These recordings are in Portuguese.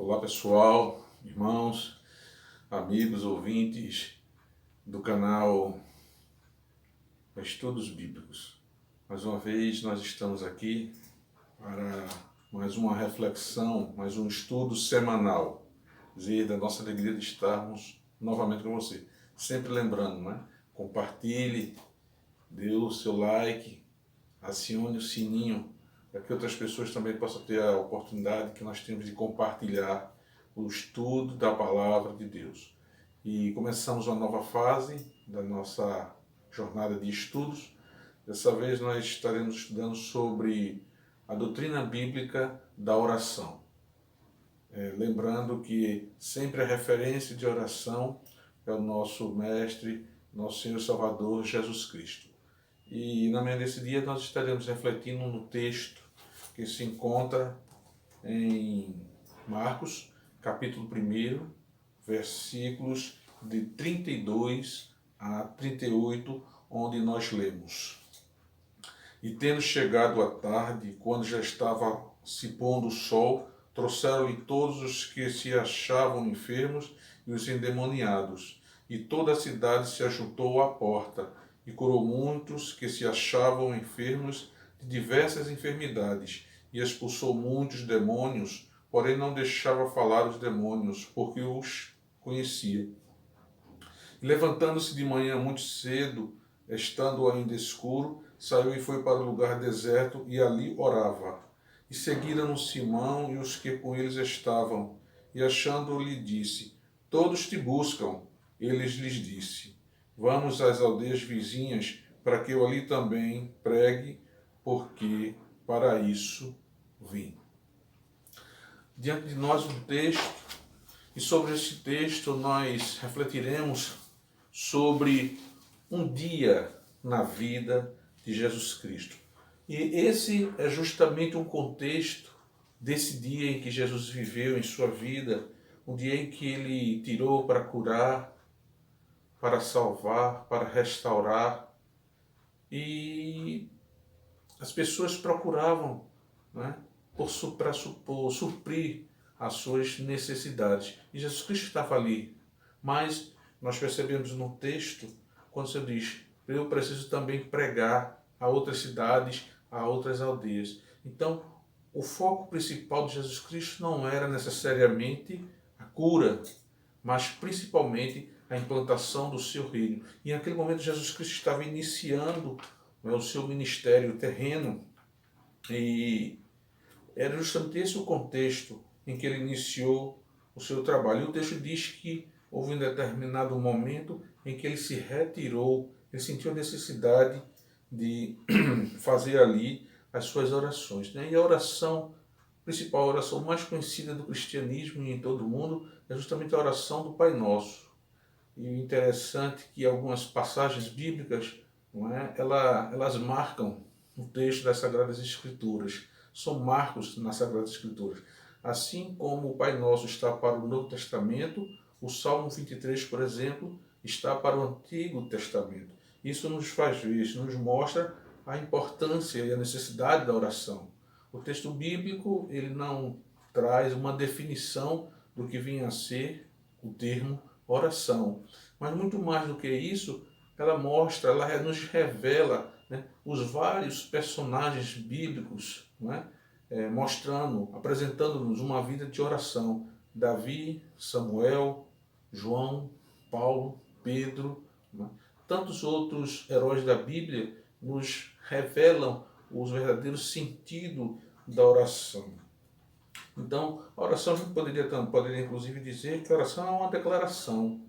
Olá pessoal, irmãos, amigos, ouvintes do canal Estudos Bíblicos. Mais uma vez nós estamos aqui para mais uma reflexão, mais um estudo semanal, dizer da nossa alegria de estarmos novamente com você. Sempre lembrando, né? Compartilhe, dê o seu like, acione o sininho para que outras pessoas também possam ter a oportunidade que nós temos de compartilhar o estudo da Palavra de Deus. E começamos uma nova fase da nossa jornada de estudos. Dessa vez nós estaremos estudando sobre a doutrina bíblica da oração. Lembrando que sempre a referência de oração é o nosso Mestre, nosso Senhor Salvador Jesus Cristo. E na manhã desse dia nós estaremos refletindo no texto que se encontra em Marcos, capítulo 1, versículos de 32 a 38, onde nós lemos: E tendo chegado a tarde, quando já estava se pondo o sol, trouxeram-lhe todos os que se achavam enfermos e os endemoniados, e toda a cidade se ajuntou à porta, e curou muitos que se achavam enfermos de diversas enfermidades, e expulsou muitos demônios, porém não deixava falar os demônios, porque os conhecia. E levantando-se de manhã muito cedo, estando ainda escuro, saiu e foi para o lugar deserto, e ali orava. E seguiram Simão e os que com eles estavam, e achando-o lhe disse: Todos te buscam. Eles lhes disse: Vamos às aldeias vizinhas, para que eu ali também pregue, porque para isso vim. Diante de nós um texto, e sobre esse texto nós refletiremos sobre um dia na vida de Jesus Cristo. E esse é justamente um contexto desse dia em que Jesus viveu em sua vida, um dia em que ele tirou para curar, para salvar, para restaurar. E as pessoas procuravam, né, por suprir as suas necessidades. E Jesus Cristo estava ali. Mas nós percebemos no texto, quando o Senhor diz: eu preciso também pregar a outras cidades, a outras aldeias. Então, o foco principal de Jesus Cristo não era necessariamente a cura, mas principalmente a implantação do seu reino. E naquele momento Jesus Cristo estava iniciando, né, o seu ministério terreno, e era justamente esse o contexto em que ele iniciou o seu trabalho. E o texto diz que houve um determinado momento em que ele se retirou, ele sentiu a necessidade de fazer ali as suas orações, né? E a oração, a principal oração mais conhecida do cristianismo e em todo o mundo, é justamente a oração do Pai Nosso. E o interessante é que algumas passagens bíblicas, não é, elas marcam o texto das Sagradas Escrituras. São marcos nas Sagradas Escrituras. Assim como o Pai Nosso está para o Novo Testamento, o Salmo 23, por exemplo, está para o Antigo Testamento. Isso nos faz ver, isso nos mostra a importância e a necessidade da oração. O texto bíblico, ele não traz uma definição do que vinha a ser o termo oração. Mas muito mais do que isso, ela mostra, ela nos revela, né, os vários personagens bíblicos, né, mostrando, apresentando-nos uma vida de oração. Davi, Samuel, João, Paulo, Pedro, né, tantos outros heróis da Bíblia nos revelam os verdadeiros sentidos da oração. Então, a oração a gente poderia inclusive dizer que a oração é uma declaração,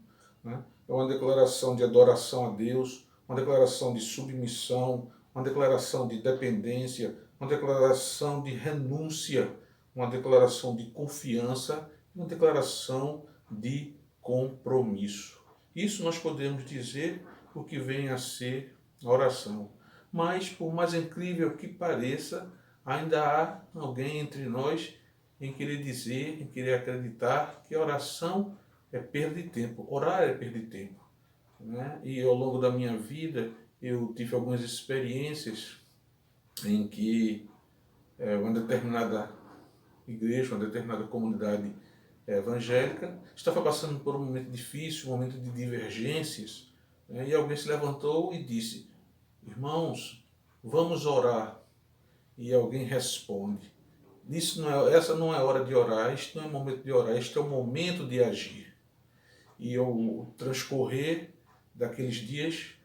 né? É uma declaração de adoração a Deus, uma declaração de submissão, uma declaração de dependência, uma declaração de renúncia, uma declaração de confiança, uma declaração de compromisso. Isso nós podemos dizer o que vem a ser a oração. Mas, por mais incrível que pareça, ainda há alguém entre nós em querer dizer, em querer acreditar que a oração é perda de tempo. Orar é perda de tempo, né? E ao longo da minha vida eu tive algumas experiências em que uma determinada igreja, uma determinada comunidade evangélica, estava passando por um momento difícil, um momento de divergências, né? E alguém se levantou e disse: irmãos, vamos orar. E alguém responde: essa não é hora de orar, este não é momento de orar, este é o momento de agir. E ao transcorrer daqueles dias,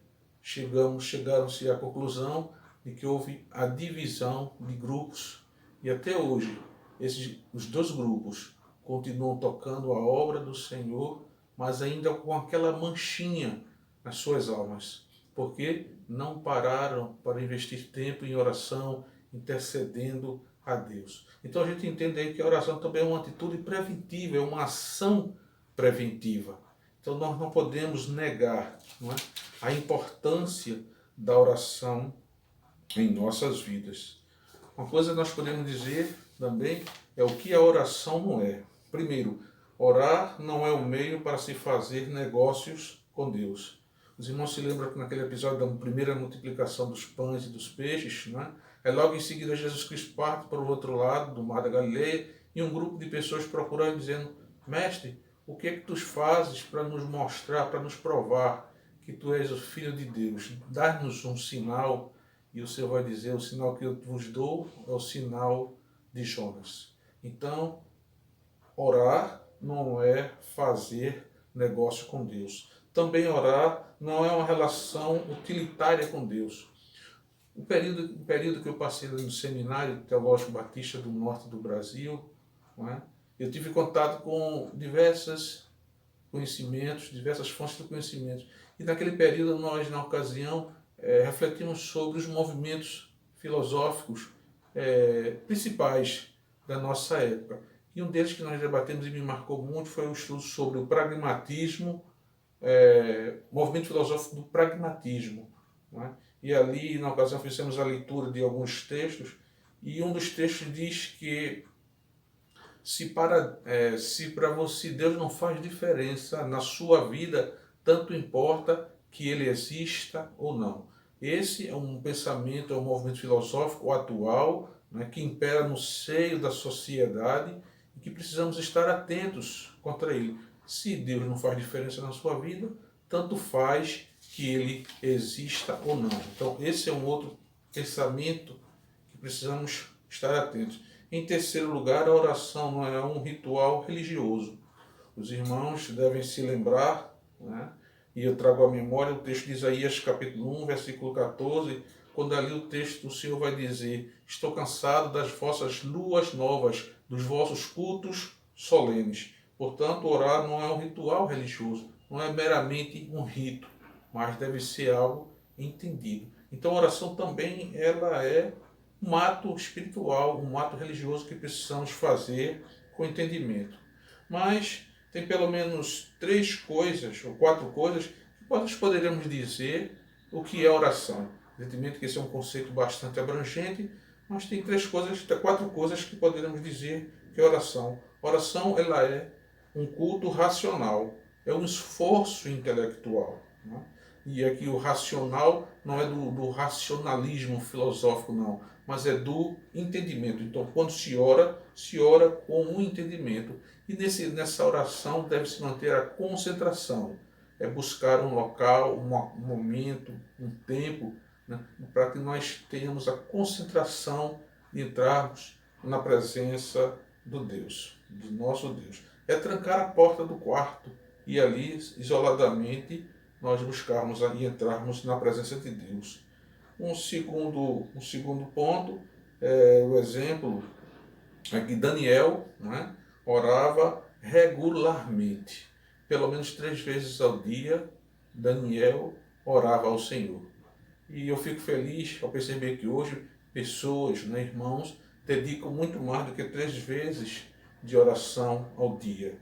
chegaram-se à conclusão de que houve a divisão de grupos. E até hoje, os dois grupos continuam tocando a obra do Senhor, mas ainda com aquela manchinha nas suas almas, porque não pararam para investir tempo em oração, intercedendo a Deus. Então a gente entende aí que a oração também é uma atitude preventiva, é uma ação preventiva. Então nós não podemos negar, não é, a importância da oração em nossas vidas. Uma coisa que nós podemos dizer também é o que a oração não é. Primeiro, orar não é o meio para se fazer negócios com Deus. Os irmãos se lembram que naquele episódio da primeira multiplicação dos pães e dos peixes, né? Logo em seguida Jesus Cristo parte para o outro lado do mar da Galileia e um grupo de pessoas procurando dizendo: Mestre, o que é que tu fazes para nos mostrar, para nos provar que tu és o Filho de Deus? Dá-nos um sinal. E o Senhor vai dizer: o sinal que eu vos dou é o sinal de Jonas. Então, orar não é fazer negócio com Deus. Também orar não é uma relação utilitária com Deus. O período que eu passei no Seminário Teológico Batista do Norte do Brasil, não é? Eu tive contato com diversos conhecimentos, diversas fontes de conhecimento. E naquele período nós, na ocasião, refletimos sobre os movimentos filosóficos principais da nossa época. E um deles que nós debatemos e me marcou muito foi o estudo sobre o pragmatismo, movimento filosófico do pragmatismo. Não é? E ali, na ocasião, fizemos a leitura de alguns textos, e um dos textos diz que se para você Deus não faz diferença na sua vida, tanto importa que ele exista ou não. Esse é um pensamento, é um movimento filosófico atual, né, que impera no seio da sociedade e que precisamos estar atentos contra ele. Se Deus não faz diferença na sua vida, tanto faz que ele exista ou não. Então, esse é um outro pensamento que precisamos estar atentos. Em terceiro lugar, a oração não é um ritual religioso. Os irmãos devem se lembrar, né? E eu trago à memória o texto de Isaías capítulo 1, versículo 14, quando ali o texto do Senhor vai dizer: estou cansado das vossas luas novas, dos vossos cultos solenes. Portanto, orar não é um ritual religioso, não é meramente um rito, mas deve ser algo entendido. Então a oração também ela é um ato espiritual, um ato religioso que precisamos fazer com entendimento. Mas tem pelo menos 3 coisas ou 4 coisas que nós poderíamos dizer o que é oração. Evidentemente que esse é um conceito bastante abrangente, mas tem 4 coisas que poderíamos dizer que é oração. Oração ela é um culto racional, é um esforço intelectual, né? E aqui o racional não é do racionalismo filosófico, não, mas é do entendimento. Então, quando se ora com um entendimento. E nessa oração deve-se manter a concentração. É buscar um local, um momento, um tempo, né, para que nós tenhamos a concentração de entrarmos na presença do Deus, do nosso Deus. É trancar a porta do quarto e ali, isoladamente, nós buscarmos e entrarmos na presença de Deus. Um segundo ponto é o exemplo é que Daniel, né, orava regularmente. Pelo menos 3 vezes ao dia, Daniel orava ao Senhor. E eu fico feliz ao perceber que hoje pessoas, né, irmãos, dedicam muito mais do que 3 vezes de oração ao dia.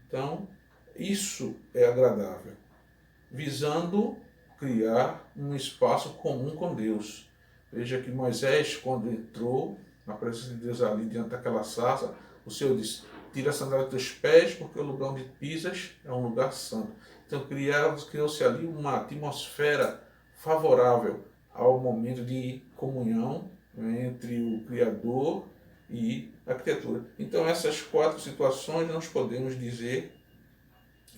Então, isso é agradável, visando criar um espaço comum com Deus. Veja que Moisés, quando entrou na presença de Deus ali diante daquela sarça, o Senhor disse: tira a sandália dos pés, porque o lugar onde pisas é um lugar santo. Então criou-se ali uma atmosfera favorável ao momento de comunhão entre o Criador e a criatura. Então, essas 4 situações nós podemos dizer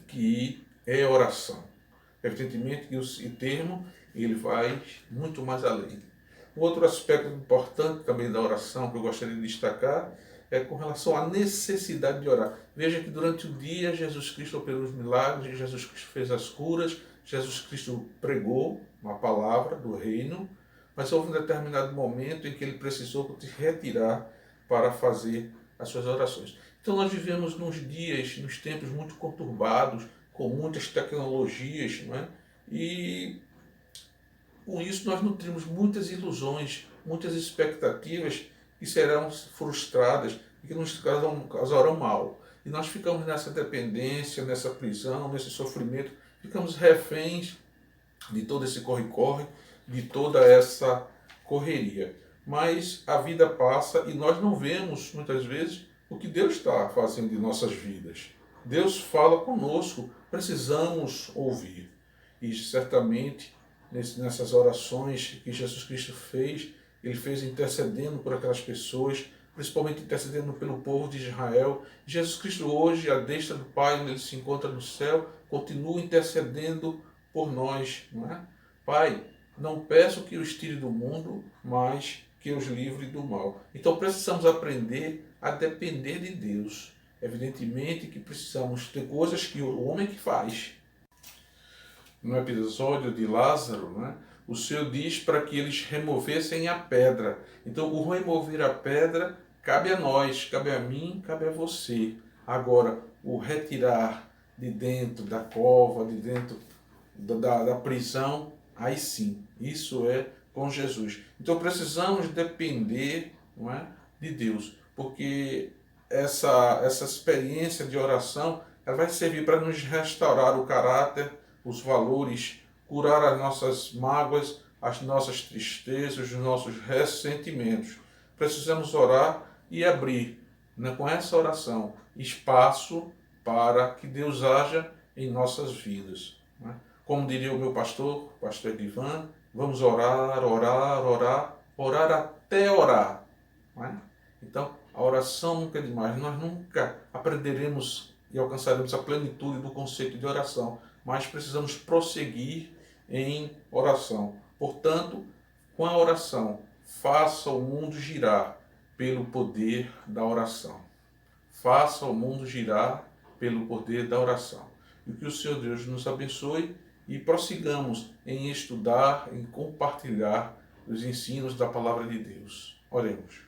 que é oração. Evidentemente que o termo ele vai muito mais além. Um outro aspecto importante também da oração que eu gostaria de destacar é com relação à necessidade de orar. Veja que durante o dia Jesus Cristo operou os milagres, Jesus Cristo fez as curas, Jesus Cristo pregou uma palavra do reino, mas houve um determinado momento em que ele precisou se retirar para fazer as suas orações. Então nós vivemos nos tempos muito conturbados, com muitas tecnologias, não é? E com isso nós nutrimos muitas ilusões, muitas expectativas que serão frustradas e que nos causarão mal. E nós ficamos nessa dependência, nessa prisão, nesse sofrimento, ficamos reféns de todo esse corre-corre, de toda essa correria. Mas a vida passa e nós não vemos, muitas vezes, o que Deus está fazendo em nossas vidas. Deus fala conosco, precisamos ouvir. E certamente, nessas orações que Jesus Cristo fez, ele fez intercedendo por aquelas pessoas, principalmente intercedendo pelo povo de Israel. Jesus Cristo hoje, à destra do Pai, onde ele se encontra no céu, continua intercedendo por nós, não é? Pai, não peço que os tire do mundo, mas que os livre do mal. Então precisamos aprender a depender de Deus. Evidentemente que precisamos ter coisas que o homem que faz. No episódio de Lázaro, né, o Senhor diz para que eles removessem a pedra. Então o remover a pedra cabe a nós, cabe a mim, cabe a você. Agora, o retirar de dentro da cova, de dentro da prisão, aí sim, isso é com Jesus. Então precisamos depender, não é, de Deus, porque essa experiência de oração ela vai servir para nos restaurar o caráter, os valores, curar as nossas mágoas, as nossas tristezas, os nossos ressentimentos. Precisamos orar e abrir, né, com essa oração, espaço para que Deus haja em nossas vidas. Né? Como diria o meu pastor Edivan, vamos orar, orar, orar, orar até orar. Não é? Então, a oração nunca é demais. Nós nunca aprenderemos e alcançaremos a plenitude do conceito de oração, mas precisamos prosseguir em oração. Portanto, com a oração, faça o mundo girar pelo poder da oração. Faça o mundo girar pelo poder da oração. E que o Senhor Deus nos abençoe e prossigamos em estudar, em compartilhar os ensinos da palavra de Deus. Oremos.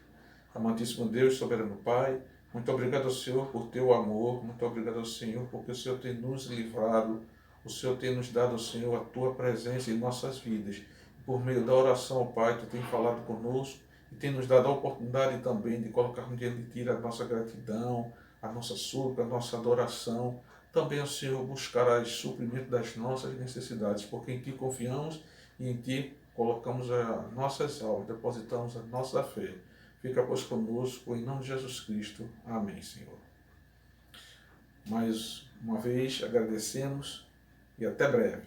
Amantíssimo Deus, soberano Pai, muito obrigado ao Senhor por teu amor, muito obrigado ao Senhor porque o Senhor tem nos livrado, o Senhor tem nos dado, Senhor, a tua presença em nossas vidas. Por meio da oração, Pai, tu tem falado conosco e tem nos dado a oportunidade também de colocarmos diante de ti a nossa gratidão, a nossa súplica, a nossa adoração. Também, Senhor, buscarás suprimento das nossas necessidades, porque em ti confiamos e em ti colocamos as nossas almas, depositamos a nossa fé. Fica, pois, conosco, em nome de Jesus Cristo. Amém, Senhor. Mais uma vez, agradecemos e até breve.